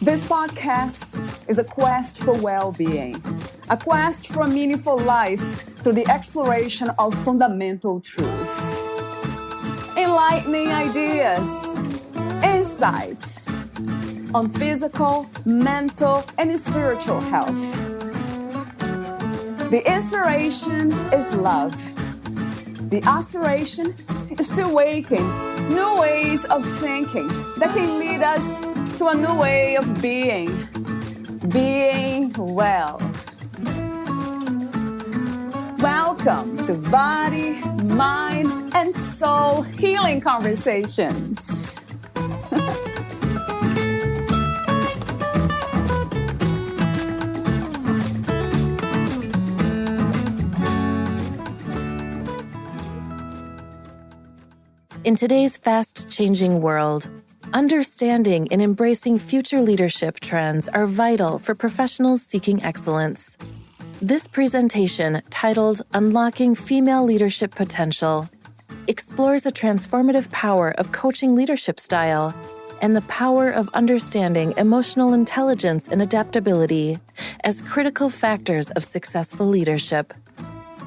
This podcast is a quest for well-being, a quest for a meaningful life through the exploration of fundamental truth. Enlightening ideas, insights on physical, mental, and spiritual health. The inspiration is love. The aspiration is to awaken new ways of thinking that can lead us to a new way of being well. Welcome to Body, Mind, and Soul Healing Conversations. In today's fast-changing world, understanding and embracing future leadership trends are vital for professionals seeking excellence. This presentation, titled Unlocking Female Leadership Potential, explores the transformative power of coaching leadership style and the power of understanding emotional intelligence and adaptability as critical factors of successful leadership.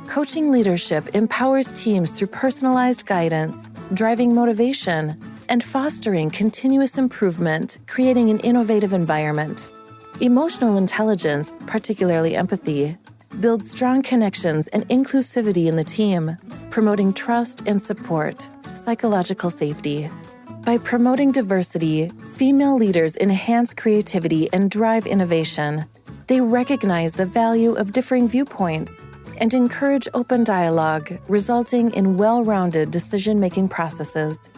Coaching leadership empowers teams through personalized guidance, driving motivation, and fostering continuous improvement, creating an innovative environment. Emotional intelligence, particularly empathy, builds strong connections and inclusivity in the team, promoting trust and support, psychological safety. By promoting diversity, female leaders enhance creativity and drive innovation. They recognize the value of differing viewpoints and encourage open dialogue, resulting in well-rounded decision-making processes.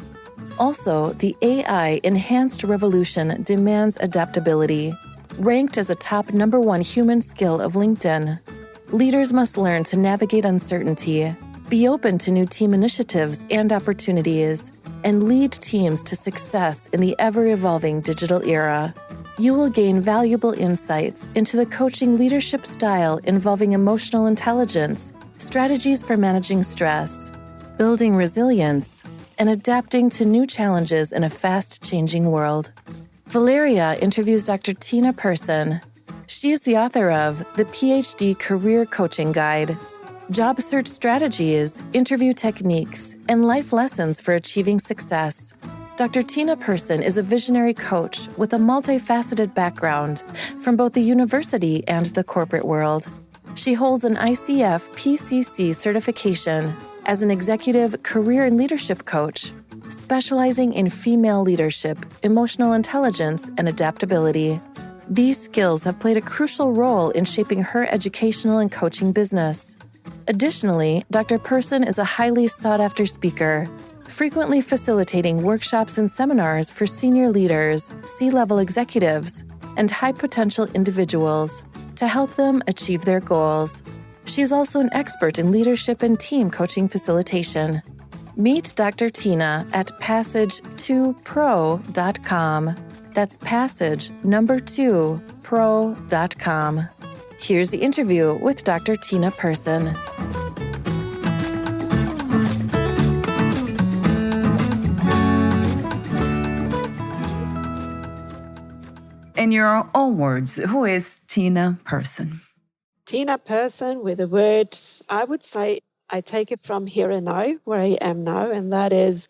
Also, the AI-enhanced revolution demands adaptability. Ranked as a top #1 human skill of LinkedIn, leaders must learn to navigate uncertainty, be open to new team initiatives and opportunities, and lead teams to success in the ever-evolving digital era. You will gain valuable insights into the coaching leadership style involving emotional intelligence, strategies for managing stress, building resilience, and adapting to new challenges in a fast-changing world. Valeria interviews Dr. Tina Persson. She is the author of the PhD Career Coaching Guide, Job Search Strategies, Interview Techniques, and Life Lessons for Achieving Success. Dr. Tina Persson is a visionary coach with a multifaceted background from both the university and the corporate world. She holds an ICF PCC certification as an executive career and leadership coach, specializing in female leadership, emotional intelligence, and adaptability. These skills have played a crucial role in shaping her educational and coaching business. Additionally, Dr. Persson is a highly sought-after speaker, frequently facilitating workshops and seminars for senior leaders, C-level executives, and high-potential individuals to help them achieve their goals. She is also an expert in leadership and team coaching facilitation. Meet Dr. Tina at passage2pro.com. That's passage2pro.com. Here's the interview with Dr. Tina Persson. In your own words, who is Tina Persson? Tina Persson, with the words, I would say I take it from here and now, where I am now, and that is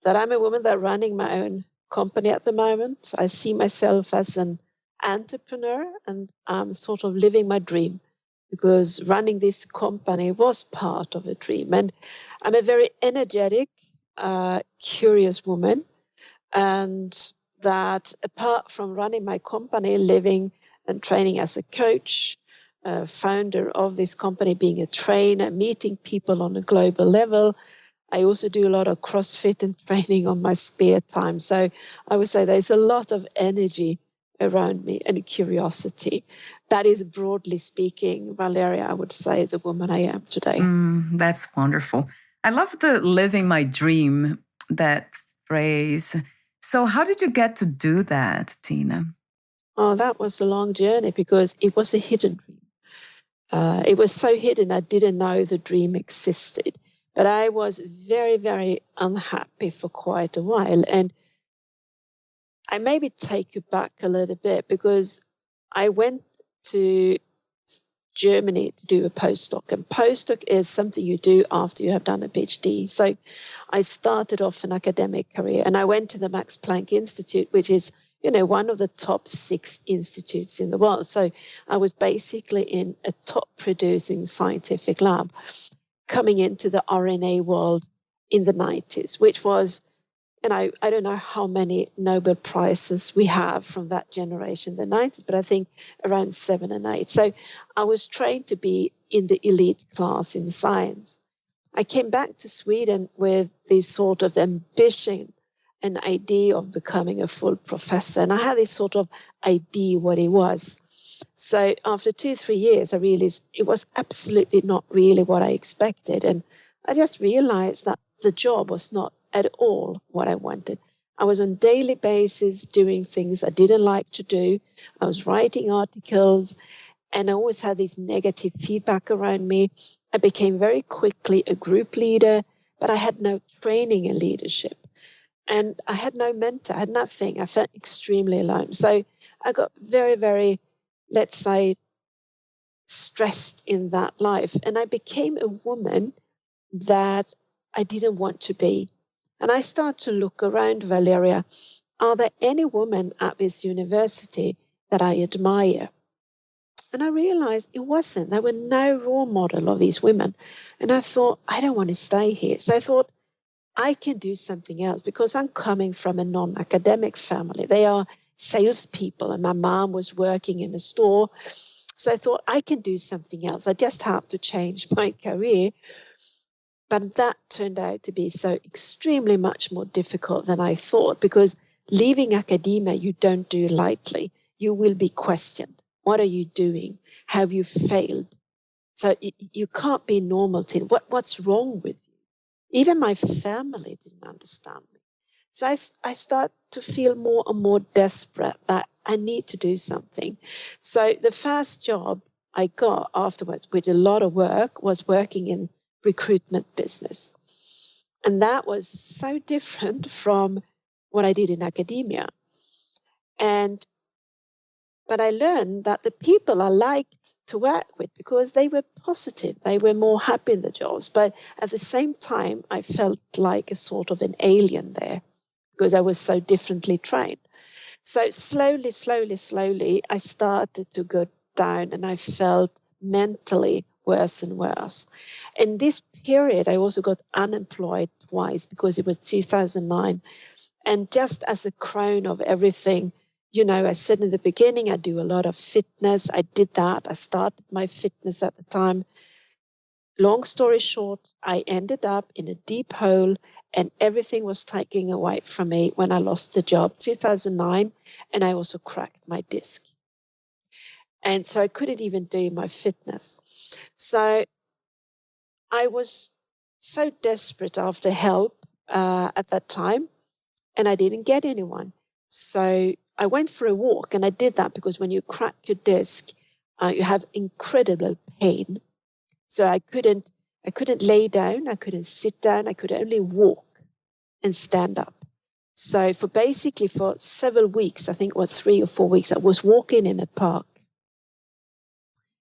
that I'm a woman that's running my own company at the moment. I see myself as an entrepreneur, and I'm sort of living my dream because running this company was part of a dream. And I'm a very energetic, curious woman, and that apart from running my company, living and training as a coach, founder of this company, being a trainer, meeting people on a global level, I also do a lot of CrossFit and training on my spare time. So I would say there's a lot of energy around me and curiosity. That is, broadly speaking, Valeria, I would say, the woman I am today. That's wonderful. I love the living my dream, that phrase. So how did you get to do that, Tina? Oh, that was a long journey because it was a hidden dream. It was so hidden, I didn't know the dream existed. But I was very, very unhappy for quite a while. And I maybe take you back a little bit, because I went to Germany to do a postdoc. And postdoc is something you do after you have done a PhD. So I started off an academic career, and I went to the Max Planck Institute, which is, one of the top 6 institutes in the world. So I was basically in a top producing scientific lab coming into the RNA world in the 90s, which was, I don't know how many Nobel Prizes we have from that generation, the 90s, but I think around 7 and 8. So I was trained to be in the elite class in science. I came back to Sweden with this sort of ambition, an idea of becoming a full professor. And I had this sort of idea what it was. So after 2-3 years, I realized it was absolutely not really what I expected. And I just realized that the job was not at all what I wanted. I was on a daily basis doing things I didn't like to do. I was writing articles, and I always had this negative feedback around me. I became very quickly a group leader, but I had no training in leadership. And I had no mentor, I had nothing. I felt extremely alone. So I got very, very, let's say, stressed in that life. And I became a woman that I didn't want to be. And I started to look around, Valeria. Are there any women at this university that I admire? And I realized it wasn't. There were no role model of these women. And I thought, I don't want to stay here. So I thought, I can do something else, because I'm coming from a non-academic family. They are salespeople, and my mom was working in a store. So I thought, I can do something else. I just have to change my career. But that turned out to be so extremely much more difficult than I thought, because leaving academia, you don't do lightly. You will be questioned. What are you doing? Have you failed? So you can't be normal. What's wrong with you? Even my family didn't understand me. So I start to feel more and more desperate that I need to do something. So the first job I got afterwards, with a lot of work, was working in recruitment business. And that was so different from what I did in academia. But I learned that the people I liked to work with, because they were positive, they were more happy in the jobs. But at the same time, I felt like a sort of an alien there, because I was so differently trained. So slowly, I started to go down, and I felt mentally worse and worse. In this period, I also got unemployed twice, because it was 2009. And just as a crown of everything, I said in the beginning, I do a lot of fitness. I did that. I started my fitness at the time. Long story short, I ended up in a deep hole, and everything was taken away from me when I lost the job, 2009, and I also cracked my disc. And so I couldn't even do my fitness. So I was so desperate after help at that time, and I didn't get anyone. So I went for a walk, and I did that because when you crack your disc, you have incredible pain. So I couldn't lay down, I couldn't sit down, I could only walk and stand up. So for several weeks, I think it was 3 or 4 weeks, I was walking in a park.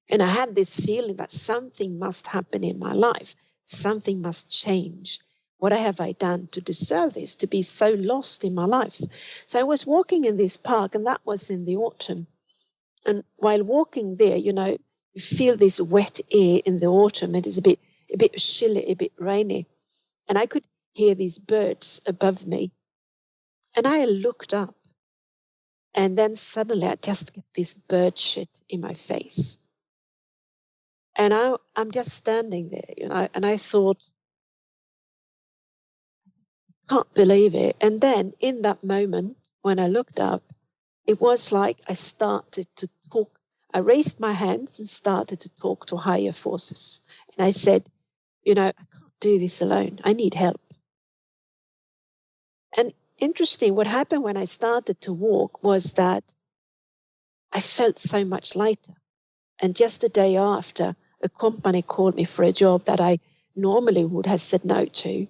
And I had this feeling that something must happen in my life. Something must change. What have I done to deserve this, to be so lost in my life? So I was walking in this park, and that was in the autumn. And while walking there, you feel this wet air in the autumn. It is a bit chilly, a bit rainy. And I could hear these birds above me. And I looked up, and then suddenly I just get this bird shit in my face. And I'm just standing there, and I thought, can't believe it. And then in that moment, when I looked up, it was like I started to talk. I raised my hands and started to talk to higher forces. And I said, I can't do this alone. I need help. And interesting, what happened when I started to walk was that I felt so much lighter. And just the day after, a company called me for a job that I normally would have said no to.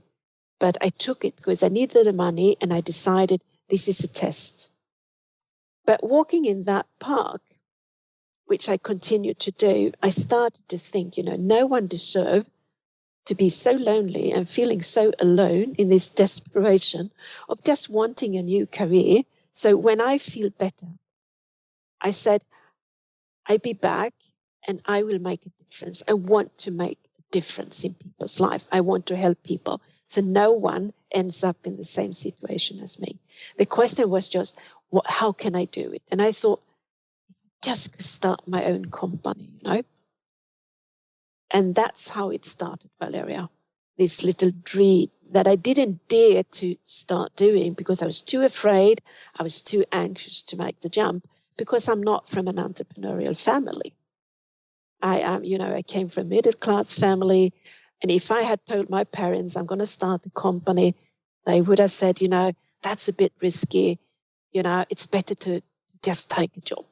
But I took it because I needed the money and I decided this is a test. But walking in that park, which I continued to do, I started to think, no one deserved to be so lonely and feeling so alone in this desperation of just wanting a new career. So when I feel better, I said, I'll be back and I will make a difference. I want to make a difference in people's life. I want to help people so no one ends up in the same situation as me. The question was just, how can I do it? And I thought, just start my own company, And that's how it started, Valeria. This little dream that I didn't dare to start doing because I was too afraid. I was too anxious to make the jump because I'm not from an entrepreneurial family. I came from a middle-class family. And if I had told my parents I'm going to start a company, they would have said, that's a bit risky. It's better to just take a job.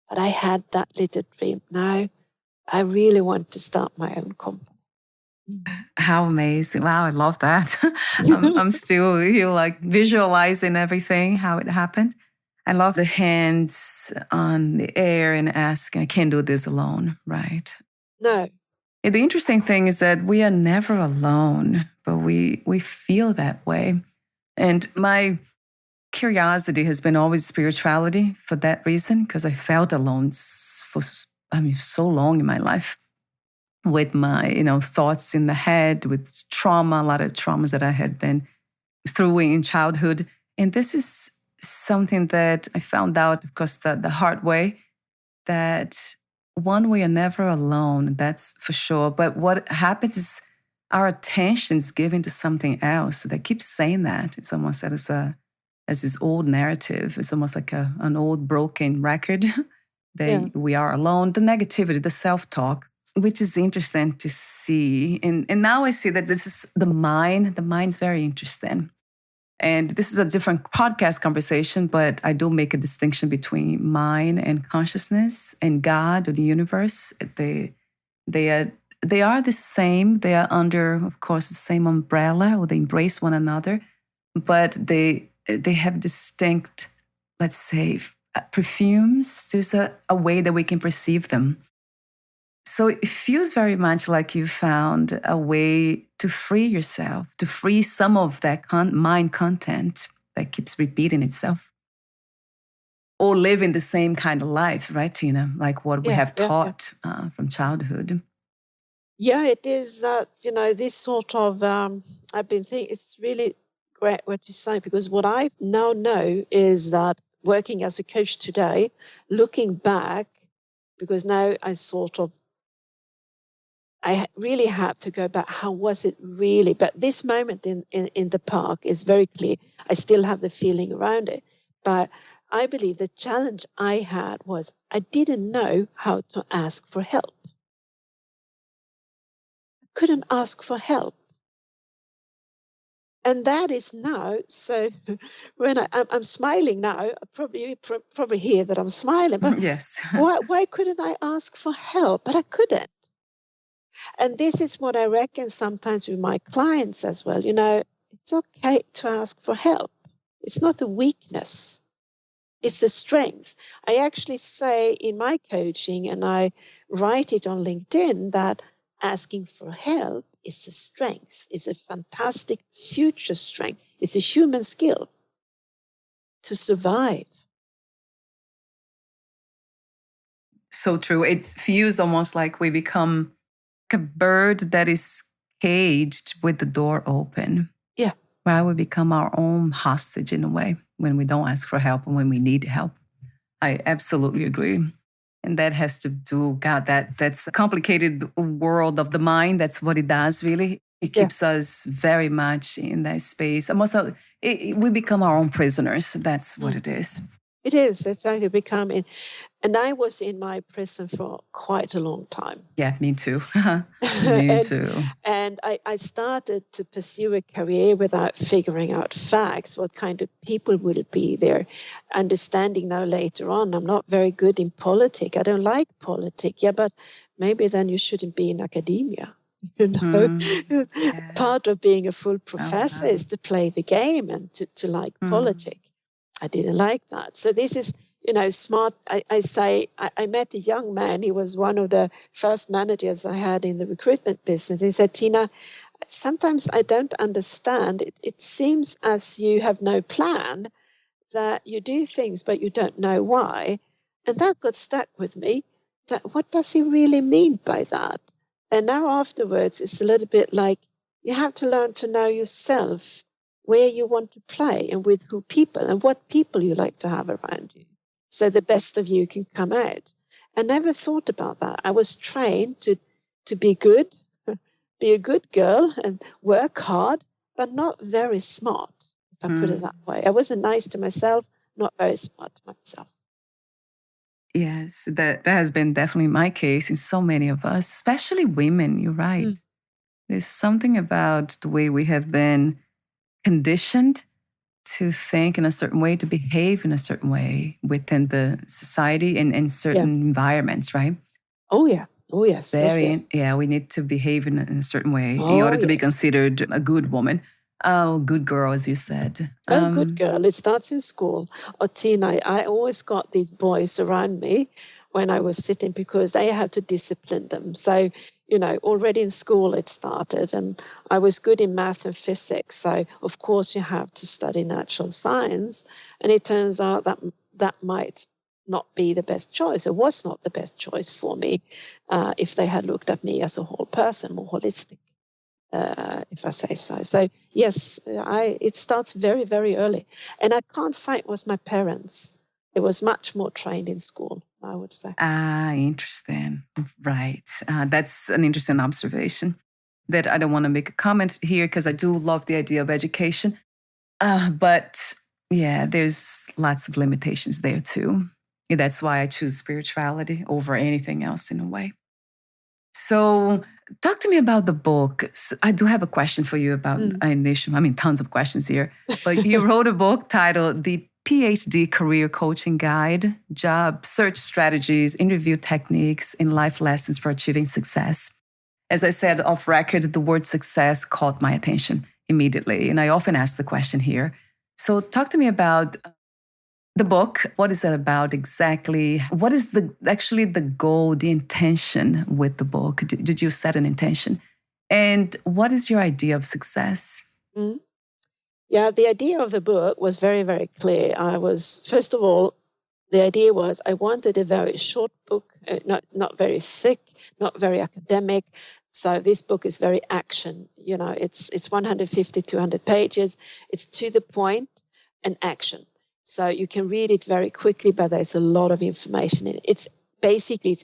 But I had that little dream. No, I really want to start my own company. How amazing. Wow, I love that. I'm still here like visualizing everything, how it happened. I love the hands on the air and asking, I can't do this alone, right? No. And the interesting thing is that we are never alone, but we feel that way. And my curiosity has been always spirituality for that reason, because I felt alone for so long in my life with my thoughts in the head, with trauma, a lot of traumas that I had been through in childhood. And this is something that I found out, of course, the hard way, that one, we are never alone, that's for sure. But what happens is our attention is given to something else that keeps saying that. It's almost as this old narrative. It's almost like an old broken record that we are alone. The negativity, the self-talk, which is interesting to see. And now I see that this is the mind. The mind's very interesting. And this is a different podcast conversation, but I do make a distinction between mind and consciousness and God or the universe. They are the same. They are under, of course, the same umbrella, or they embrace one another, but they have distinct, let's say, perfumes. There's a way that we can perceive them. So it feels very much like you found a way to free yourself, to free some of that mind content that keeps repeating itself. Or living the same kind of life, right, Tina? Like what we have taught from childhood. Yeah, it is that, this sort of, I've been thinking, it's really great what you say, because what I now know is that working as a coach today, looking back, because now I really have to go back, how was it really? But this moment in the park is very clear. I still have the feeling around it. But I believe the challenge I had was I didn't know how to ask for help. I couldn't ask for help. And that is now, so when I'm smiling now, probably hear that I'm smiling, but yes. why couldn't I ask for help? But I couldn't. And this is what I reckon sometimes with my clients as well. It's okay to ask for help. It's not a weakness. It's a strength. I actually say in my coaching, and I write it on LinkedIn, that asking for help is a strength. It's a fantastic future strength. It's a human skill to survive. So true. It feels almost like we become a bird that is caged with the door open. Yeah. Where we become our own hostage in a way when we don't ask for help and when we need help. I absolutely agree. And that has to do, God, that's a complicated world of the mind. That's what it does, really. It keeps us very much in that space. Almost, we become our own prisoners. That's what it is. It is. It's going to become in. And I was in my prison for quite a long time. Yeah, me too. Me too. And I started to pursue a career without figuring out facts. What kind of people would it be there? Understanding now later on, I'm not very good in politics. I don't like politics. Yeah, but maybe then you shouldn't be in academia. Yeah. Part of being a full professor is to play the game and to like politics. I didn't like that. So this is, smart. I met a young man. He was one of the first managers I had in the recruitment business. He said, Tina, sometimes I don't understand. It seems as you have no plan, that you do things, but you don't know why. And that got stuck with me. That what does he really mean by that? And now afterwards, it's a little bit like you have to learn to know yourself, where you want to play and with who people and what people you like to have around you. So the best of you can come out. I never thought about that. I was trained to be good, be a good girl and work hard, but not very smart, if I put it that way. I wasn't nice to myself, not very smart to myself. Yes, that has been definitely my case in so many of us, especially women. You're right. There's something about the way we have been conditioned to think in a certain way, to behave in a certain way within the society and in certain environments, right? Oh, yeah. Oh, yes. Yeah, we need to behave in a certain way in order to be considered a good woman. Oh, good girl, as you said. Good girl. It starts in school. Or Tina, I always got these boys around me when I was sitting because they had to discipline them. So, already in school it started, and I was good in math and physics. So, of course, you have to study natural science. And it turns out that might not be the best choice. It was not the best choice for me if they had looked at me as a whole person, more holistic. If I say so. So yes, it starts very, very early. And I can't say it was my parents. It was much more trained in school, I would say. Interesting. Right. That's an interesting observation that I don't want to make a comment here because I do love the idea of education. But yeah, there's lots of limitations there too. That's why I choose spirituality over anything else in a way. So talk to me about the book. I do have a question for you about tons of questions here. But you wrote a book titled The PhD Career Coaching Guide, Job Search Strategies, Interview Techniques, and Life Lessons for Achieving Success. As I said off record, the word success caught my attention immediately. And I often ask the question here. So talk to me about the book. What is it about exactly? What is the goal, the intention with the book? Did you set an intention? And what is your idea of success? Yeah, the idea of the book was very, very clear. First of all, the idea was I wanted a very short book, not very thick, not very academic. So this book is very action. It's 150, 200 pages. It's to the point and action. So you can read it very quickly, but there's a lot of information in it. It's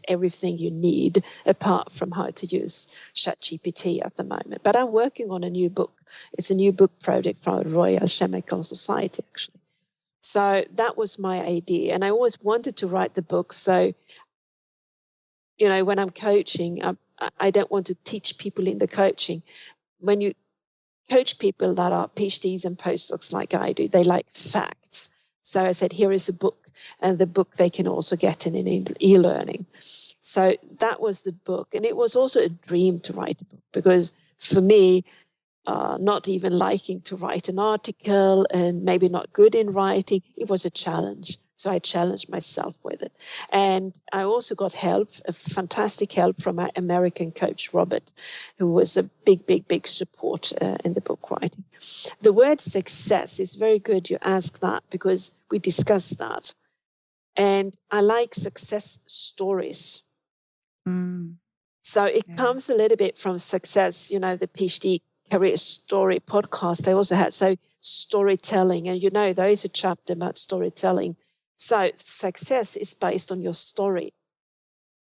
everything you need apart from how to use ChatGPT at the moment. But I'm working on a new book. It's a new book project for Royal Chemical Society, actually. So that was my idea. And I always wanted to write the book. So, when I'm coaching, I don't want to teach people in the coaching. When you coach people that are PhDs and postdocs like I do, they like facts. So I said, here is a book, and the book they can also get in e-learning. So that was the book. And it was also a dream to write a book because for me, not even liking to write an article and maybe not good in writing, it was a challenge. So I challenged myself with it. And I also got help, a fantastic help from my American coach, Robert, who was a big support in the book writing. The word success is very good you ask that because we discussed that. And I like success stories. So it comes a little bit from success, the PhD Career Story podcast they also had. So storytelling, and there is a chapter about storytelling. So success is based on your story.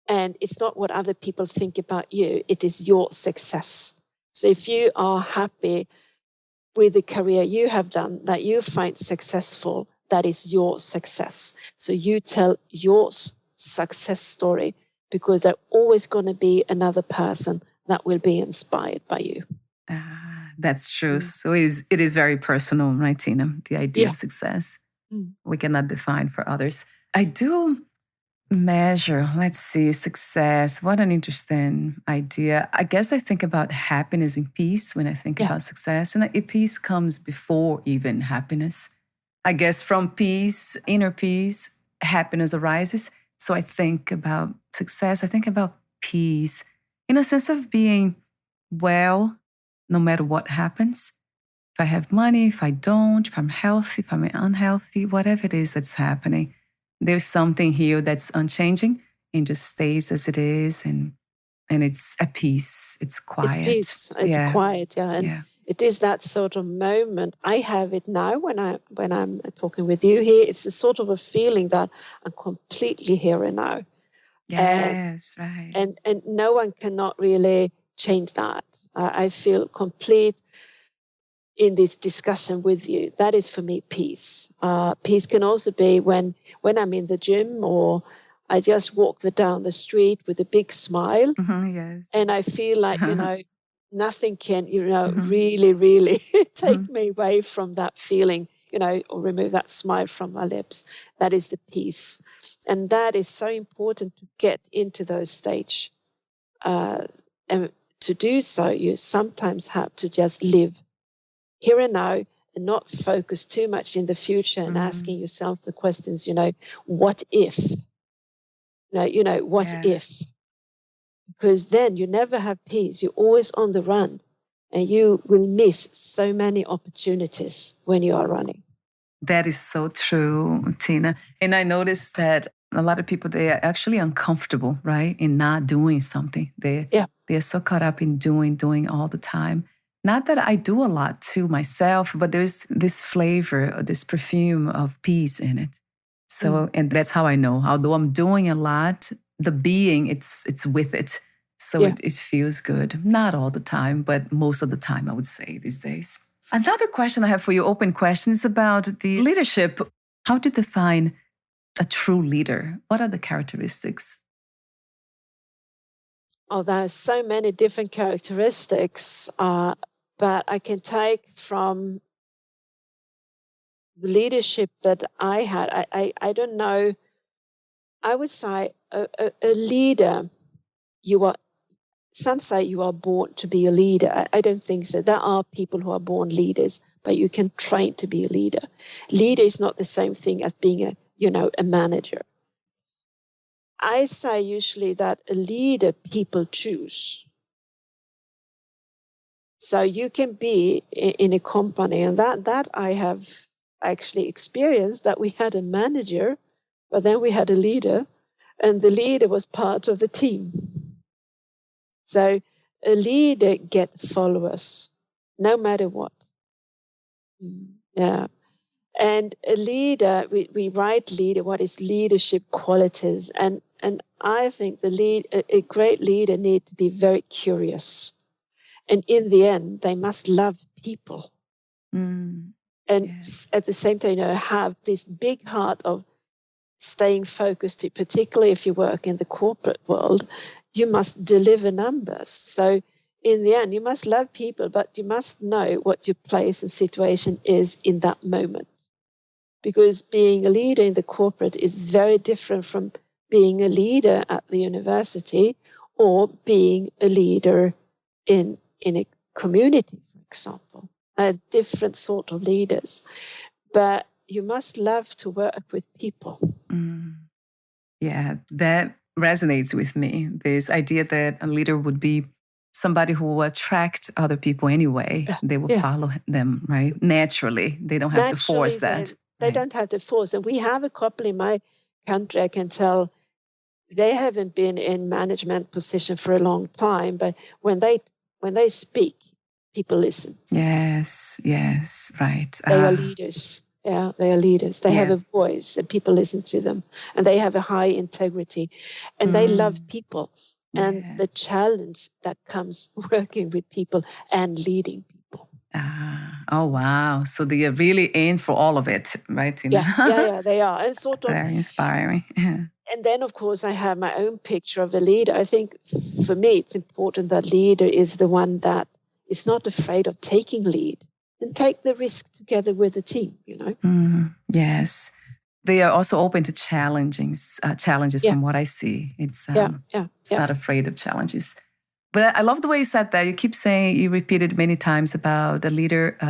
And it's not what other people think about you. It is your success. So if you are happy with the career you have done, that you find successful, that is your success. So you tell your success story, because there's always going to be another person that will be inspired by you. That's true. So it is very personal, right, Tina? The idea of success. We cannot define for others. I do measure, let's see, success. What an interesting idea. I guess I think about happiness and peace when I think about success. And peace comes before even happiness. I guess from peace, inner peace, happiness arises. So I think about success. I think about peace in a sense of being well, no matter what happens. If I have money, if I don't, if I'm healthy, if I'm unhealthy, whatever it is that's happening, there's something here that's unchanging and just stays as it is. And it's a peace. It's quiet. It's peace. It's quiet. Yeah. And it is that sort of moment. I have it now when I'm talking with you here. It's a sort of a feeling that I'm completely here and now. Yes, right. And no one cannot really change that. I feel complete in this discussion with you. That is for me peace. Peace can also be when I'm in the gym, or I just walk down the street with a big smile, and I feel like nothing can really, really take me away from that feeling, or remove that smile from my lips. That is the peace, and that is so important to get into those stage. And to do so, you sometimes have to just live here and now and not focus too much in the future and asking yourself the questions, what if? What if? Because then you never have peace. You're always on the run, and you will miss so many opportunities when you are running. That is so true, Tina. And I noticed that a lot of people, they are actually uncomfortable, right, in not doing something. They're so caught up in doing all the time. Not that I do a lot too myself, but there's this flavor or this perfume of peace in it. So, and that's how I know. Although I'm doing a lot, the being, it's with it. So it feels good. Not all the time, but most of the time, I would say these days. Another question I have for you, open question, is about the leadership. How to define a true leader? What are the characteristics? Oh, there are so many different characteristics, but I can take from the leadership that I had. I don't know. I would say a leader, some say you are born to be a leader. I don't think so. There are people who are born leaders, but you can train to be a leader. Leader is not the same thing as being a manager. I say usually that a leader people choose. So you can be in a company, and that I have actually experienced, that we had a manager, but then we had a leader, and the leader was part of the team. So a leader gets followers, no matter what. Yeah. And a leader, we write leader, what is leadership qualities? And I think a great leader needs to be very curious. And in the end, they must love people. And at the same time, have this big heart of staying focused, particularly if you work in the corporate world, you must deliver numbers. So in the end, you must love people, but you must know what your place and situation is in that moment. Because being a leader in the corporate is very different from being a leader at the university or being a leader in a community, for example. Different sort of leaders. But you must love to work with people. Yeah, that resonates with me. This idea that a leader would be somebody who will attract other people anyway. They will follow them, right? Naturally. They don't have to force that. They don't have to force. And we have a couple in my country, I can tell, they haven't been in management position for a long time, but when they speak, people listen. Yes, right. They are leaders. Yeah, they are leaders. They have a voice and people listen to them, and they have a high integrity, and they love people. And the challenge that comes working with people and leading people. Oh, wow. So they are really in for all of it, right? Yeah, they are. And sort of Very inspiring. Yeah. And then, of course, I have my own picture of a leader. I think for me, it's important that leader is the one that is not afraid of taking lead and take the risk together with the team, Yes. They are also open to challenges Yeah. from what I see. It's Yeah. not afraid of challenges. But I love the way you said that. You keep saying, you repeated many times about a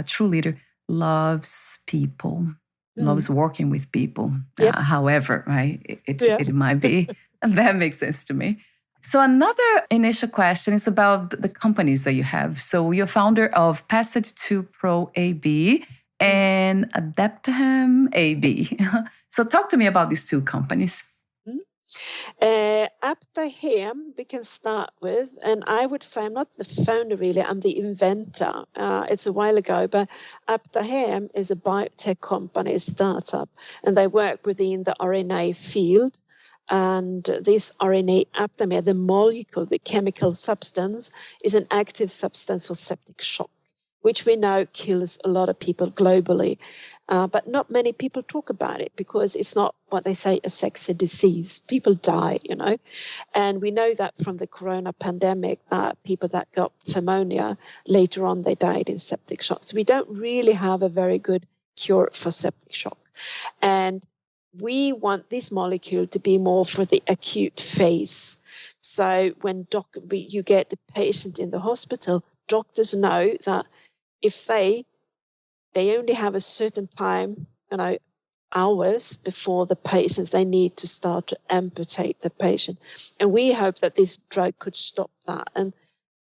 true leader loves people, loves working with people. Yep. However, right, it might be. And that makes sense to me. So another initial question is about the companies that you have. So you're founder of Passage to Pro AB and Adaptability AB. So talk to me about these two companies. Adaptability we can start with, and I would say I'm not the founder really, I'm the inventor. It's a while ago, but Adaptability is a biotech company, a startup, and they work within the RNA field. And this RNA aptamer, the molecule, the chemical substance, is an active substance for septic shock, which we know kills a lot of people globally. But not many people talk about it because it's not what they say a sexy disease. People die, And we know that from the corona pandemic that people that got pneumonia, later on they died in septic shock. So we don't really have a very good cure for septic shock. And we want this molecule to be more for the acute phase. So when you get the patient in the hospital, doctors know that if they only have a certain time, hours before the patients, they need to start to amputate the patient. And we hope that this drug could stop that. And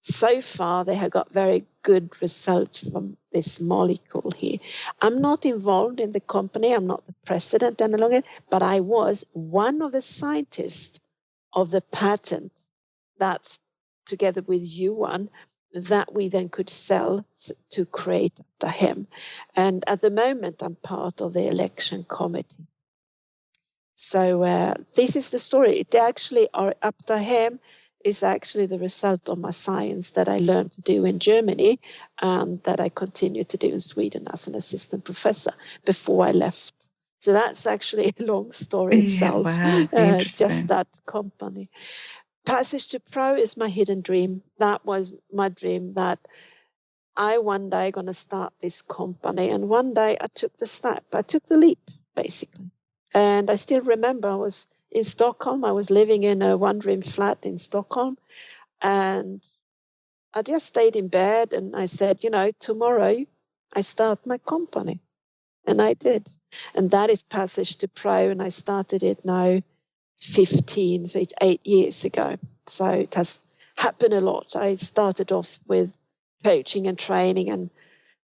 so far, they have got very good results from this molecule here. I'm not involved in the company. I'm not the president any longer, but I was one of the scientists of the patent that, together with Yuan, that we then could sell to create Adaptability. And at the moment, I'm part of the election committee. So this is the story. Adaptability is actually the result of my science that I learned to do in Germany, that I continue to do in Sweden as an assistant professor before I left. So that's actually a long story itself, just that company. Passage to Pro is my hidden dream. That was my dream that I one day going to start this company. And one day I took the step. I took the leap, basically. And I still remember I was in Stockholm. I was living in a one-room flat in Stockholm. And I just stayed in bed and I said, tomorrow I start my company. And I did. And that is Passage to Pro. And I started it now 15, so it's 8 years ago. So it has happened a lot. I started off with coaching and training and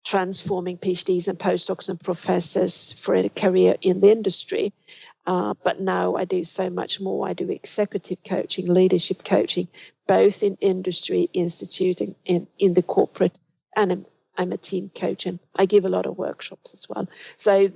transforming PhDs and postdocs and professors for a career in the industry. But now I do so much more. I do executive coaching, leadership coaching, both in industry, institute, and in the corporate. And I'm a team coach, and I give a lot of workshops as well. So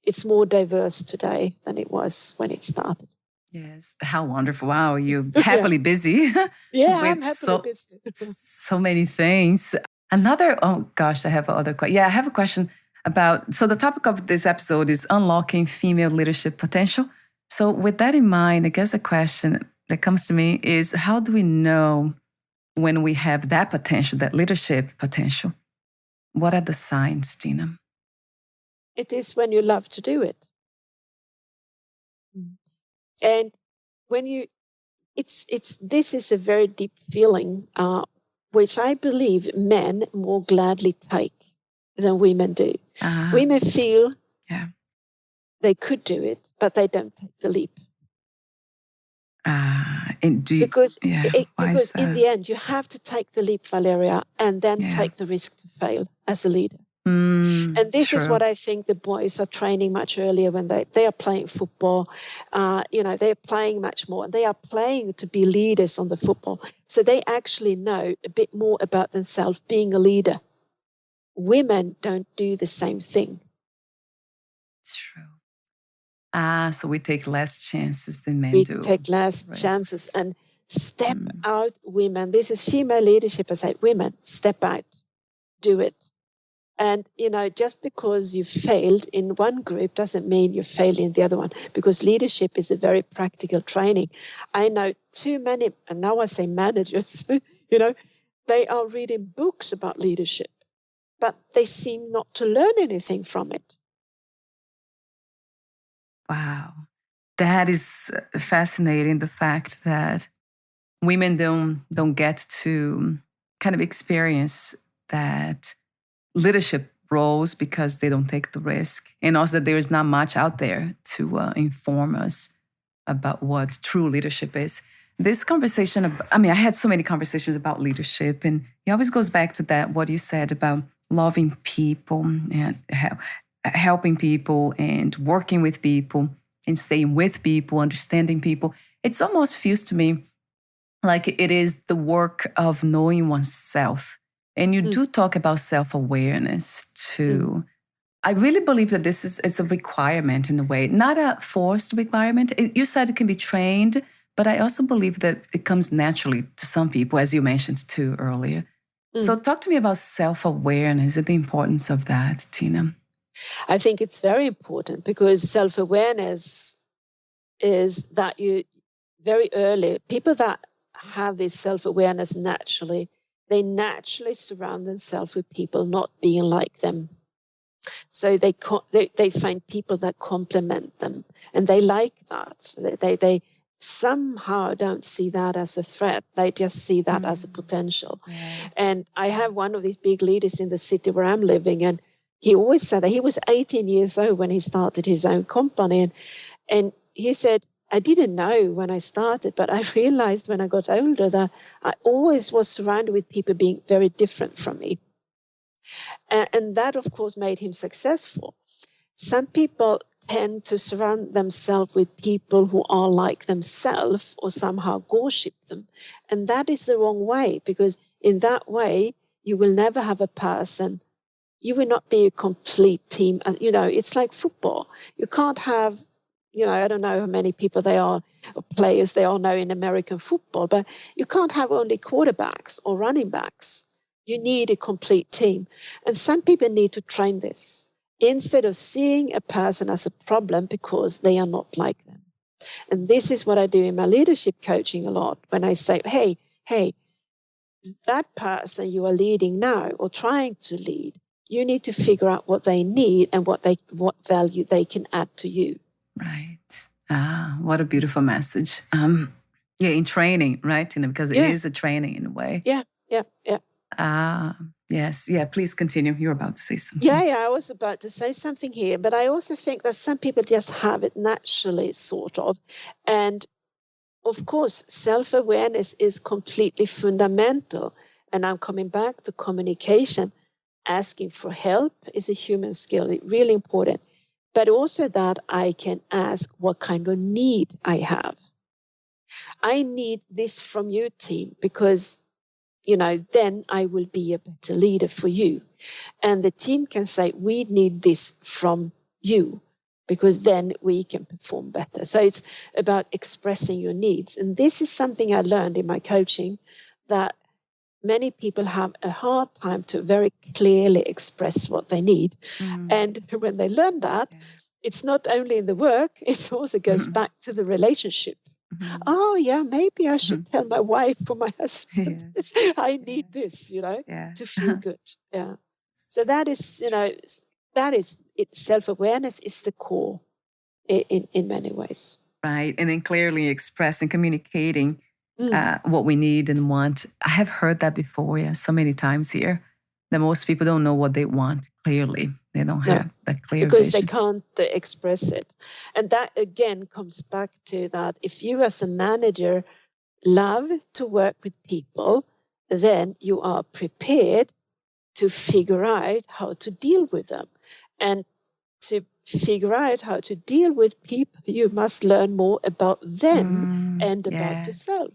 it's more diverse today than it was when it started. Yes. How wonderful. Wow. You're happily busy. Yeah, I'm happily busy. So many things. I have other question. Yeah, I have a question about, so the topic of this episode is unlocking female leadership potential. So with that in mind, I guess the question that comes to me is, how do we know when we have that potential, that leadership potential? What are the signs, Tina? It is when you love to do it. And when this is a very deep feeling, which I believe men more gladly take than women do. Women feel they could do it, but they don't take the leap. Because in the end, you have to take the leap, Valeria, and then take the risk to fail as a leader. And this is what I think the boys are training much earlier when they are playing football. They're playing much more. They are playing to be leaders on the football. So they actually know a bit more about themselves being a leader. Women don't do the same thing. It's true. So we take less chances than men do. We take less chances and step out, women. This is female leadership. I say, women, step out, do it. And, just because you failed in one group doesn't mean you failed in the other one, because leadership is a very practical training. I know too many, and now I say managers, they are reading books about leadership, but they seem not to learn anything from it. Wow. That is fascinating, the fact that women don't get to kind of experience that leadership roles because they don't take the risk. And also that there is not much out there to inform us about what true leadership is. This conversation, I had so many conversations about leadership, and it always goes back to that, what you said about loving people and helping people and working with people and staying with people, understanding people. It almost feels to me like it is the work of knowing oneself. And you do talk about self-awareness too. I really believe that this is a requirement in a way, not a forced requirement. You said it can be trained, but I also believe that it comes naturally to some people, as you mentioned too earlier. So talk to me about self-awareness and the importance of that, Tina. I think it's very important, because self-awareness is that you very early, people that have this self-awareness naturally, they naturally surround themselves with people not being like them. So they find people that complement them, and they like that. They somehow don't see that as a threat. They just see that as a potential. Yes. And I have one of these big leaders in the city where I'm living, and he always said that he was 18 years old when he started his own company. And he said, I didn't know when I started, but I realized when I got older that I always was surrounded with people being very different from me. And that, of course, made him successful. Some people tend to surround themselves with people who are like themselves or somehow worship them. And that is the wrong way, because in that way, you will never have a person. You will not be a complete team. It's like football. You can't have, I don't know how many people they are, or players they all know in American football, but you can't have only quarterbacks or running backs. You need a complete team. And some people need to train this instead of seeing a person as a problem because they are not like them. And this is what I do in my leadership coaching a lot, when I say, hey, that person you are leading now or trying to lead, you need to figure out what they need and what value they can add to you. Right. What a beautiful message. In training, right? Because it is a training in a way. Yeah. Yes. Yeah, please continue. You're about to say something. Yeah, I was about to say something here, but I also think that some people just have it naturally, sort of. And of course, self-awareness is completely fundamental. And I'm coming back to communication. Asking for help is a human skill, really important. But also that I can ask what kind of need I have. I need this from you, team, because then I will be a better leader for you. And the team can say, we need this from you, because then we can perform better. So it's about expressing your needs. And this is something I learned in my coaching, that many people have a hard time to very clearly express what they need. And when they learn that, it's not only in the work, it also goes back to the relationship. Oh, yeah, maybe I should tell my wife or my husband, I need this, to feel good. Yeah. So that is it. Self-awareness is the core in many ways. Right. And then clearly expressing, communicating what we need and want. I have heard that before, so many times here, that most people don't know what they want clearly. They don't have that clear because vision. They can't express it. And that, again, comes back to that if you as a manager love to work with people, then you are prepared to figure out how to deal with them. And to figure out how to deal with people, you must learn more about them and about yourself.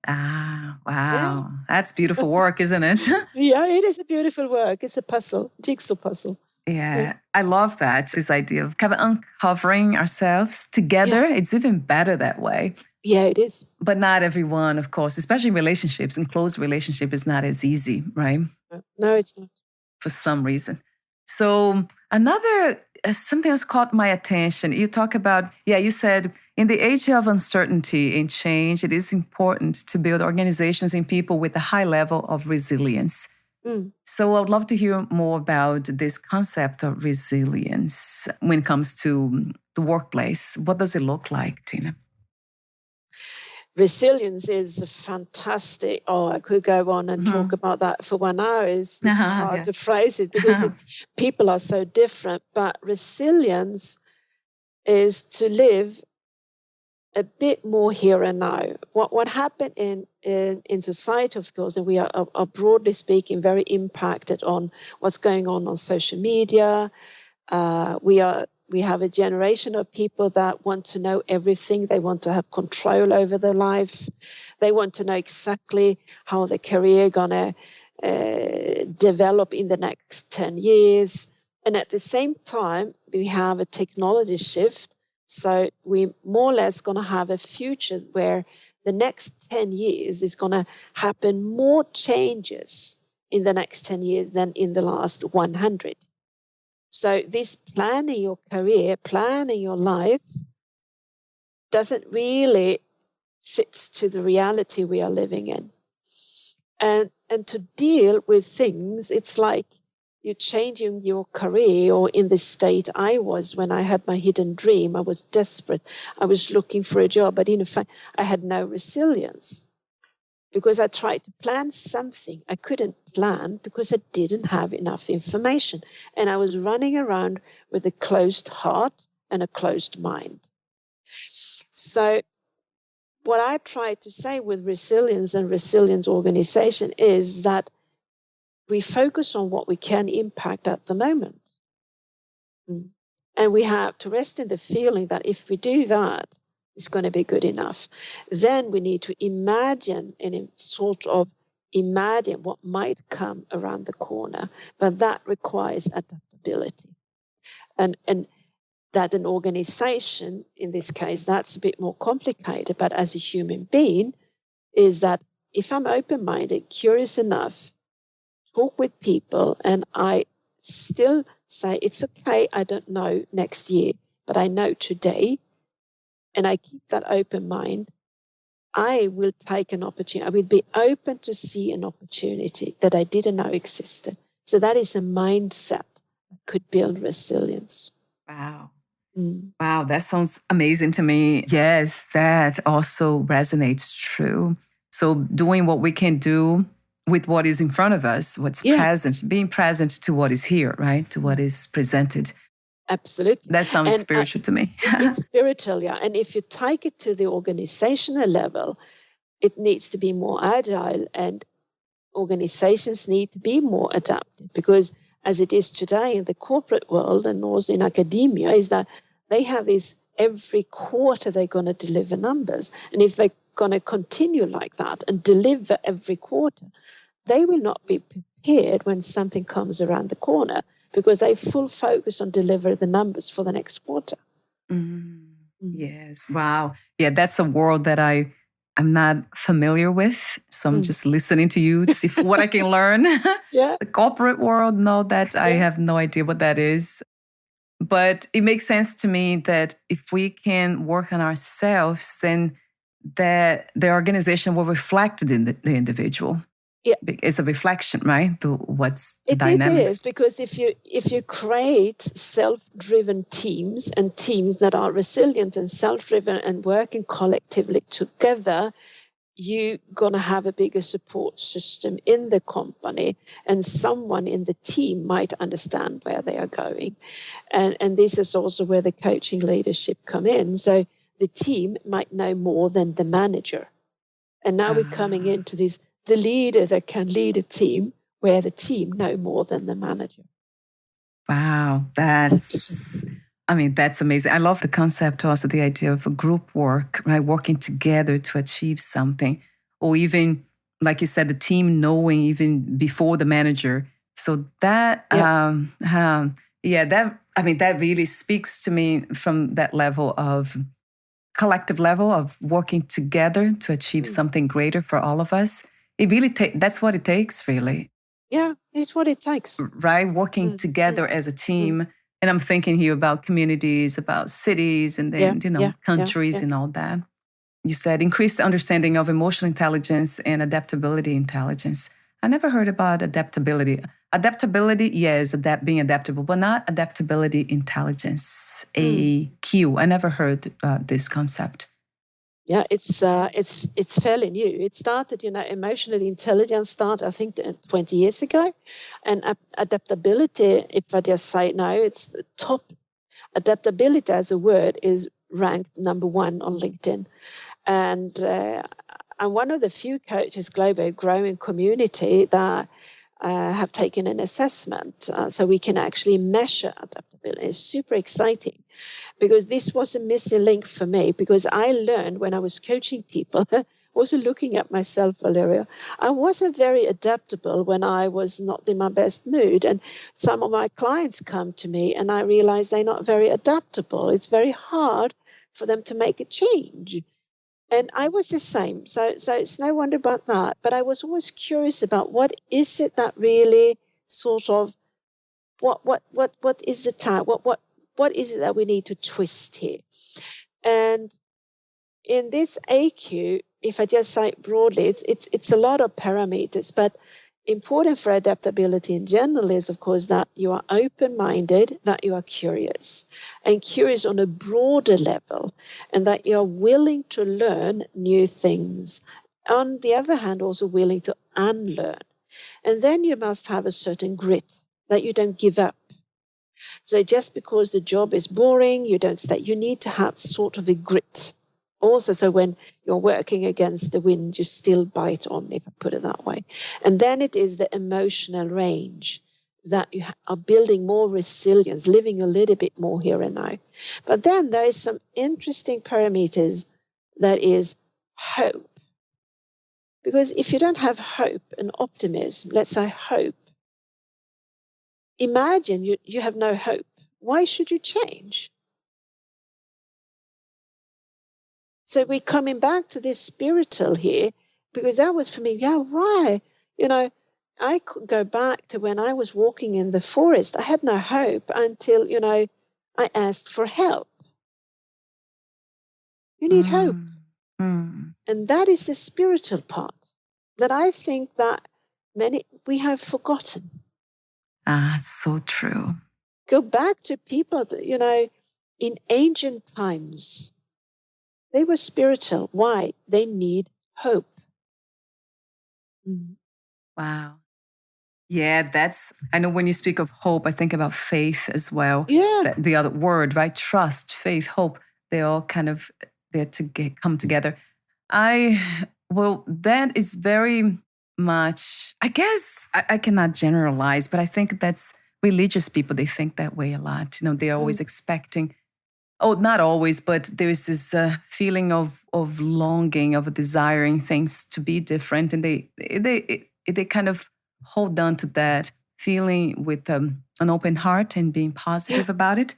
Wow. Yeah. That's beautiful work, isn't it? Yeah, it is a beautiful work. It's a puzzle, jigsaw puzzle. Yeah, I love that. This idea of kind of uncovering ourselves together. Yeah. It's even better that way. Yeah, it is. But not everyone, of course, especially relationships and close relationship is not as easy, right? No, it's not. for some reason. So something else caught my attention. You talk about, you said in the age of uncertainty and change, it is important to build organizations and people with a high level of resilience. So I would love to hear more about this concept of resilience when it comes to the workplace. What does it look like, Tina? Resilience is fantastic. Oh, I could go on and talk about that for 1 hour. It's hard to phrase it because people are so different. But resilience is to live a bit more here and now. What happened in society, of course, and we are broadly speaking very impacted on what's going on social media. We have a generation of people that want to know everything. They want to have control over their life. They want to know exactly how their career gonna develop in the next 10 years. And at the same time, we have a technology shift. So we more or less going to have a future where the next 10 years is going to happen more changes in the next 10 years than in the last 100. So this planning your career, planning your life doesn't really fit to the reality we are living in. And to deal with things, it's like you're changing your career, or in the state I was when I had my hidden dream. I was desperate. I was looking for a job, but in fact, I had no resilience because I tried to plan something. I couldn't plan because I didn't have enough information. And I was running around with a closed heart and a closed mind. So what I try to say with resilience and resilience organization is that we focus on what we can impact at the moment. And we have to rest in the feeling that if we do that, it's going to be good enough. Then we need to imagine what might come around the corner. But that requires adaptability. And that an organization, in this case, that's a bit more complicated. But as a human being, is that if I'm open-minded, curious enough, talk with people, and I still say, it's okay, I don't know next year, but I know today, and I keep that open mind, I will take an opportunity. I will be open to see an opportunity that I didn't know existed. So that is a mindset that could build resilience. Wow. Wow, that sounds amazing to me. Yes, that also resonates true. So doing what we can do with what is in front of us, what's present, being present to what is here, right? To what is presented. Absolutely. That sounds spiritual to me. It's spiritual, yeah. And if you take it to the organizational level, it needs to be more agile, and organizations need to be more adaptive, because as it is today in the corporate world and also in academia, is that they have this every quarter they're going to deliver numbers. And if they're going to continue like that and deliver every quarter, they will not be prepared when something comes around the corner, because they full focus on delivering the numbers for the next quarter. Yes. Wow. Yeah, that's a world that I'm not familiar with. So I'm just listening to you to see what I can learn. The corporate world, I have no idea what that is. But it makes sense to me that if we can work on ourselves, then that the organization will reflect it in the individual. Yeah. It's a reflection, right? What's dynamics. It is, because if you create self-driven teams and teams that are resilient and self-driven and working collectively together, you're going to have a bigger support system in the company, and someone in the team might understand where they are going. And this is also where the coaching leadership come in. So the team might know more than the manager. And now we're coming into this, the leader that can lead a team where the team know more than the manager. Wow, that's amazing. I love the concept also, the idea of a group work, right? Working together to achieve something, or even, like you said, the team knowing even before the manager. So that, that really speaks to me from that level of collective level of working together to achieve something greater for all of us. It really that's what it takes, really. Yeah, it's what it takes. right? Working together as a team. And I'm thinking here about communities, about cities, and Yeah, then, yeah, yeah, countries yeah. and all that. You said increased understanding of emotional intelligence and adaptability intelligence. I never heard about adaptability. Adaptability, yes, being adaptable, but not adaptability intelligence, AQ. I never heard this concept. Yeah, it's fairly new. It started, emotional intelligence started, I think, 20 years ago, and adaptability. If I just say it now, it's the top. Adaptability as a word is ranked number 1 on LinkedIn, and I'm one of the few coaches globally growing community that have taken an assessment, so we can actually measure adaptability. It's super exciting, because this was a missing link for me, because I learned when I was coaching people, also looking at myself, Valeria, I wasn't very adaptable when I was not in my best mood. And some of my clients come to me and I realize they're not very adaptable. It's very hard for them to make a change. And I was the same. So it's no wonder about that. But I was always curious about what is it that really sort of, what is the time? What is it that we need to twist here? And in this AQ, if I just say it broadly, it's a lot of parameters, but important for adaptability in general is, of course, that you are open-minded, that you are curious, and curious on a broader level, and that you're willing to learn new things. On the other hand, also willing to unlearn. And then you must have a certain grit, that you don't give up. So just because the job is boring, you don't stay. You need to have sort of a grit. Also, so when you're working against the wind, you still bite on, if I put it that way. And then it is the emotional range, that you are building more resilience, living a little bit more here and now. But then there is some interesting parameters, that is hope. Because if you don't have hope and optimism, let's say hope, imagine you have no hope. Why should you change? So we're coming back to this spiritual here, because that was for me, yeah, right. I could go back to when I was walking in the forest. I had no hope until, I asked for help. You need hope. And that is the spiritual part that I think that we have forgotten. So true. Go back to people that, in ancient times, they were spiritual. Why? They need hope. Wow. Yeah, I know when you speak of hope, I think about faith as well. Yeah. The other word, right? Trust, faith, hope, they all kind of, they're to come together. That is very much, I guess, I cannot generalize, but I think that's religious people, they think that way a lot. They're always expecting, not always, but there's this feeling of longing, of desiring things to be different. And they kind of hold on to that feeling with an open heart and being positive about it.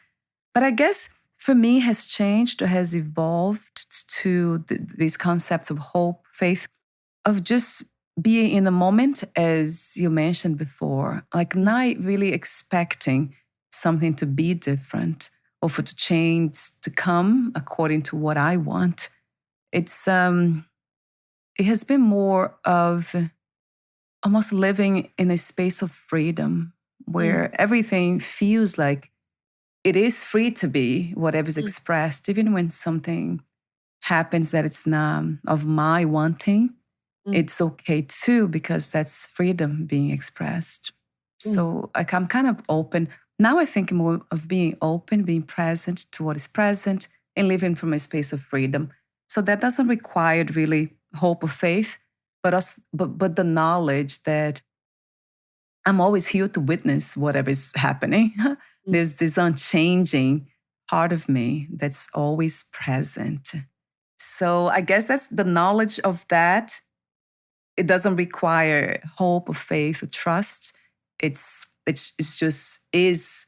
But I guess for me has changed or has evolved to these concepts of hope, faith, of just being in the moment, as you mentioned before, like not really expecting something to be different or for to change to come according to what I want. It has been more of almost living in a space of freedom where everything feels like it is free to be whatever is expressed, even when something happens that it's not of my wanting. It's okay too, because that's freedom being expressed. So I'm kind of open. Now I think more of being open, being present to what is present, and living from a space of freedom. So that doesn't require really hope or faith, but the knowledge that I'm always here to witness whatever is happening. There's this unchanging part of me that's always present. So I guess that's the knowledge of that. It doesn't require hope or faith or trust. It's just is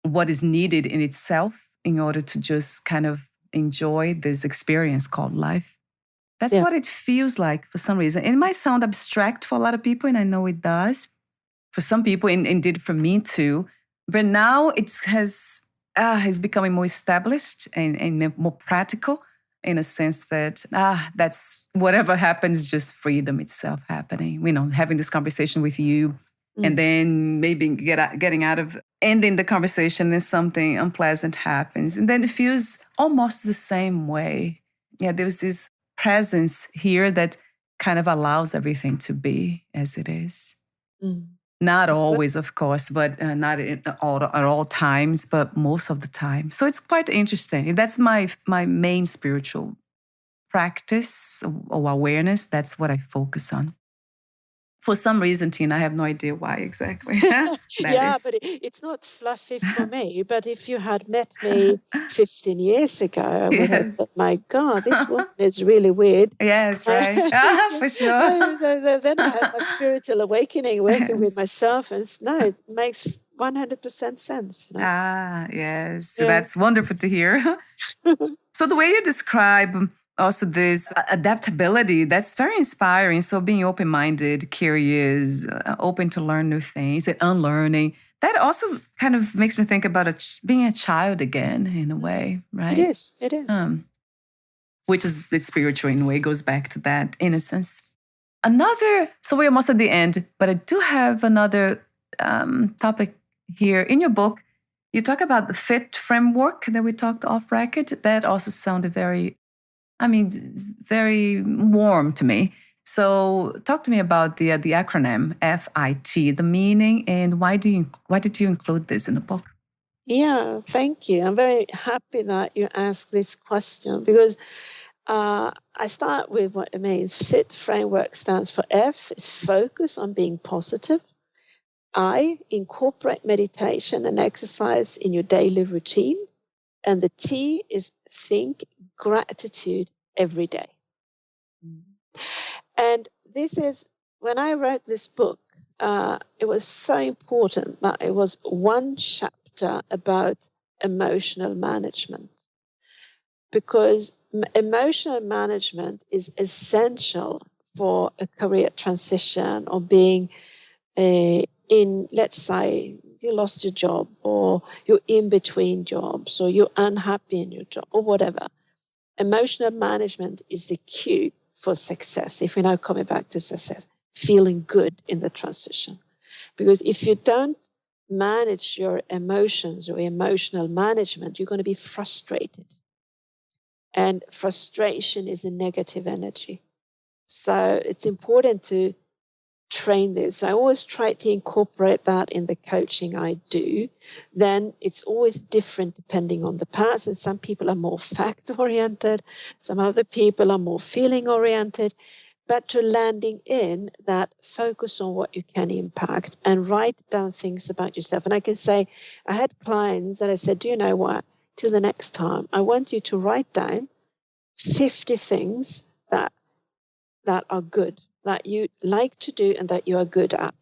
what is needed in itself in order to just kind of enjoy this experience called life. That's what it feels like for some reason. It might sound abstract for a lot of people, and I know it does. For some people, and indeed for me too. But now it's becoming more established and more practical in a sense that that's whatever happens, just freedom itself happening. Having this conversation with you, and then maybe ending the conversation and something unpleasant happens, and then it feels almost the same way. Yeah, there's this presence here that kind of allows everything to be as it is. Not always, of course, but not at all times, but most of the time. So it's quite interesting. That's my main spiritual practice or awareness. That's what I focus on. For some reason, Tina, I have no idea why exactly. But it's not fluffy for me. But if you had met me 15 years ago, I would have said, my God, this woman is really weird. Yes, right. For sure. So then I had my spiritual awakening, working with myself. And it makes 100% sense. Yes. So that's wonderful to hear. So the way you describe also this adaptability, that's very inspiring. So being open-minded, curious, open to learn new things and unlearning, that also kind of makes me think about being a child again in a way, right? It is. Which is the spiritual in a way, goes back to that innocence. So we're almost at the end, but I do have another topic here. In your book, you talk about the FIT framework that we talked off record. That also sounded very warm to me. So talk to me about the acronym FIT, the meaning, and why did you include this in the book? Yeah, thank you. I'm very happy that you asked this question because I start with what it means. FIT framework stands for F, is focus on being positive. I, incorporate meditation and exercise in your daily routine. And the T is think gratitude every day. And this is, when I wrote this book, it was so important that it was one chapter about emotional management. Because emotional management is essential for a career transition or being let's say, you lost your job or you're in between jobs or you're unhappy in your job or whatever. Emotional management is the cue for success. If we're now coming back to success, feeling good in the transition. Because if you don't manage your emotions or emotional management, you're going to be frustrated. And frustration is a negative energy. So it's important to train this. So I always try to incorporate that in the coaching I do. Then it's always different depending on the person. Some people are more fact-oriented. Some other people are more feeling-oriented. But to landing in that, focus on what you can impact and write down things about yourself. And I can say, I had clients that I said, do you know what? Till the next time, I want you to write down 50 things that are good, that you like to do and that you are good at.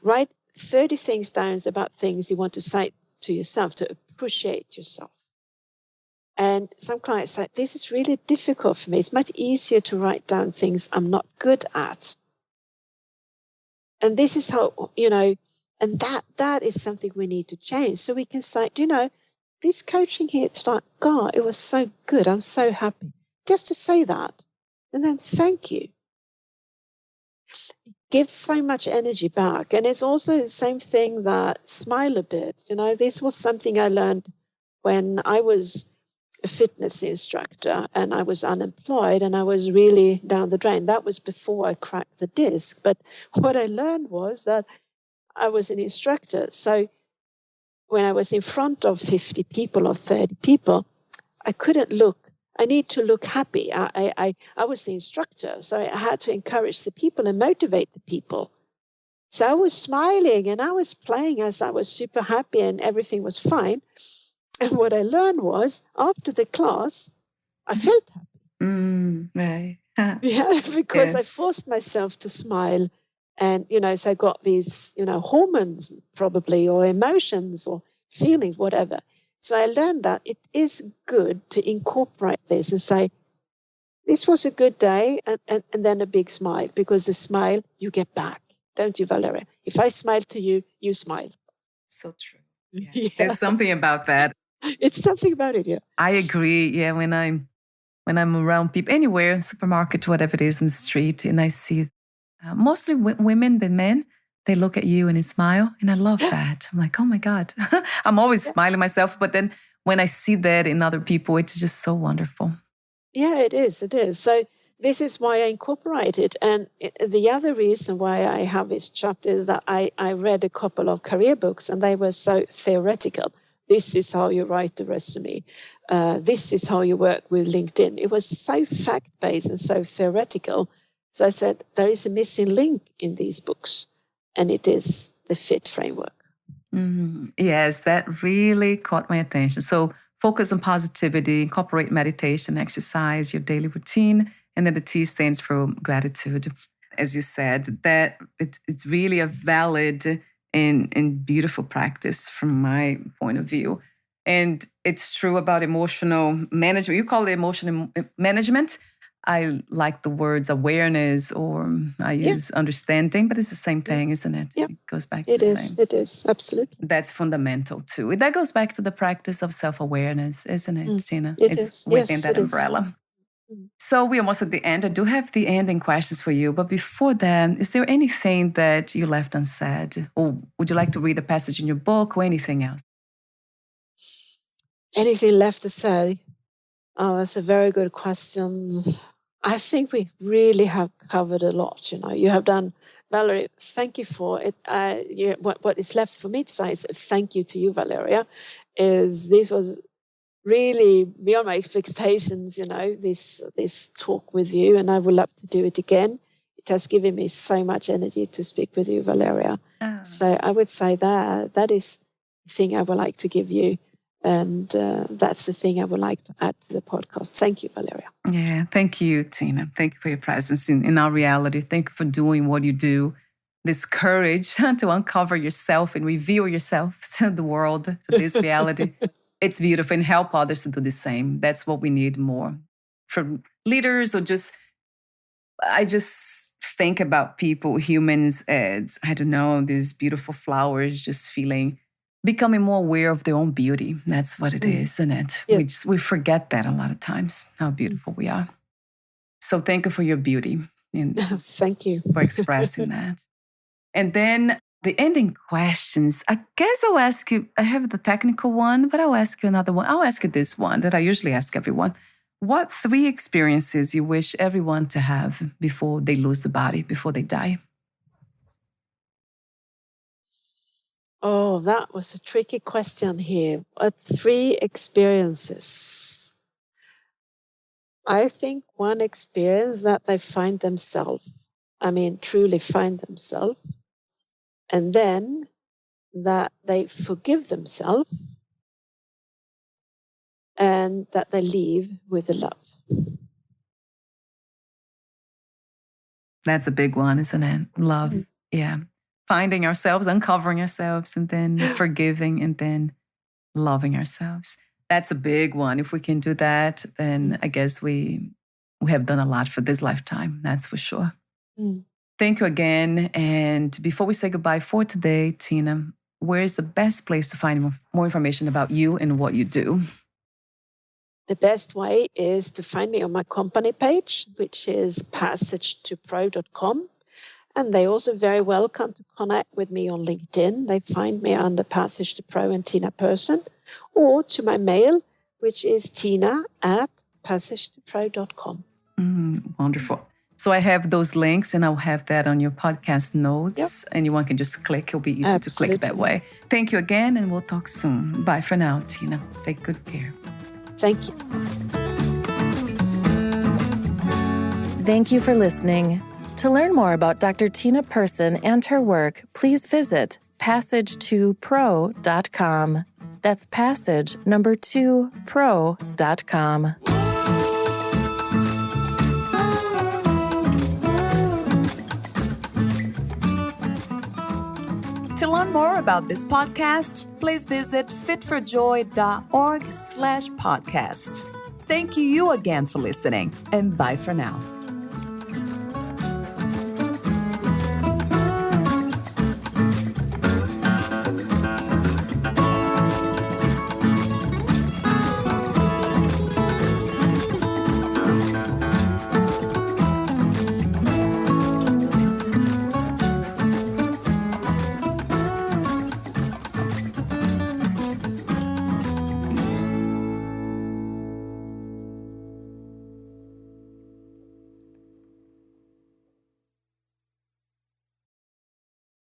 Write 30 things down about things you want to say to yourself to appreciate yourself. And some clients say, this is really difficult for me. It's much easier to write down things I'm not good at. And this is how, and that is something we need to change. So we can say, this coaching here tonight, God, it was so good. I'm so happy. Just to say that. And then thank you. It gives so much energy back. And it's also the same thing that smile a bit. This was something I learned when I was a fitness instructor and I was unemployed and I was really down the drain. That was before I cracked the disc. But what I learned was that I was an instructor. So when I was in front of 50 people or 30 people, I couldn't look. I need to look happy. I was the instructor, so I had to encourage the people and motivate the people. So I was smiling and I was playing as I was super happy and everything was fine. And what I learned was, after the class, I felt happy. Right. Yeah, because Yes. I forced myself to smile. And, so I got these, hormones probably, or emotions or feelings, whatever. So I learned that it is good to incorporate this and say, this was a good day, and then a big smile, because the smile you get back, don't you, Valeria? If I smile to you, you smile. So true. Yeah. There's something about that. It's something about it, yeah. I agree. Yeah, when I'm around people, anywhere, supermarket, whatever it is, in the street, and I see mostly women than men, they look at you and they smile, and I love that. I'm like, oh my God. I'm always smiling myself, but then when I see that in other people, it's just so wonderful. Yeah, it is. It is. So this is why I incorporate it. And the other reason why I have this chapter is that I read a couple of career books, and they were so theoretical. This is how you write the resume. This is how you work with LinkedIn. It was so fact-based and so theoretical. So I said, there is a missing link in these books, and it is the FIT framework. Mm-hmm. Yes, that really caught my attention. So focus on positivity, incorporate meditation, exercise, your daily routine, and then the T stands for gratitude. As you said, that it's really a valid and beautiful practice from my point of view. And it's true about emotional management. You call it emotional management. I like the words awareness, or I use understanding, but it's the same thing, isn't it? Yeah. It goes back to the same. It is, absolutely. That's fundamental too. That goes back to the practice of self-awareness, isn't it, Tina? It's within that umbrella. So we're almost at the end. I do have the ending questions for you. But before that, is there anything that you left unsaid? Or would you like to read a passage in your book or anything else? Anything left to say? Oh, that's a very good question. I think we really have covered a lot. You have done, Valerie, thank you for it. What is left for me to say is thank you to you, Valeria. This was really beyond my expectations, this talk with you, and I would love to do it again. It has given me so much energy to speak with you, Valeria. Oh. So I would say that is the thing I would like to give you. And that's the thing I would like to add to the podcast. Thank you, Valeria. Yeah, thank you, Tina. Thank you for your presence in our reality. Thank you for doing what you do. This courage to uncover yourself and reveal yourself to the world, to this reality. It's beautiful, and help others to do the same. That's what we need more from leaders, or I just think about people, humans, as, I don't know, these beautiful flowers, just becoming more aware of their own beauty. That's what it is, isn't it? Yeah. We forget that a lot of times, how beautiful we are. So thank you for your beauty. And thank you for expressing that. And then the ending questions, I guess I'll ask you, I have the technical one, but I'll ask you another one. I'll ask you this one that I usually ask everyone. What 3 experiences you wish everyone to have before they lose the body, before they die? Oh, that was a tricky question here. What 3 experiences? I think one experience that they find themselves, truly find themselves, and then that they forgive themselves, and that they leave with the love. That's a big one, isn't it? Love. Mm-hmm. Yeah. Finding ourselves, uncovering ourselves, and then forgiving, and then loving ourselves. That's a big one. If we can do that, then I guess we have done a lot for this lifetime. That's for sure. Mm. Thank you again. And before we say goodbye for today, Tina, where is the best place to find more information about you and what you do? The best way is to find me on my company page, which is passagetopro.com. And they're also very welcome to connect with me on LinkedIn. They find me under Passage to Pro and Tina Persson, or to my mail, which is tina@passagetopro.com. Wonderful. So I have those links, and I'll have that on your podcast notes. Yep. Anyone can just click. It'll be easy to click that way. Thank you again, and we'll talk soon. Bye for now, Tina. Take good care. Thank you. Thank you for listening. To learn more about Dr. Tina Persson and her work, please visit passagetopro.com. That's passage number 2pro.com. To learn more about this podcast, please visit fitforjoy.org/podcast. Thank you again for listening, and bye for now.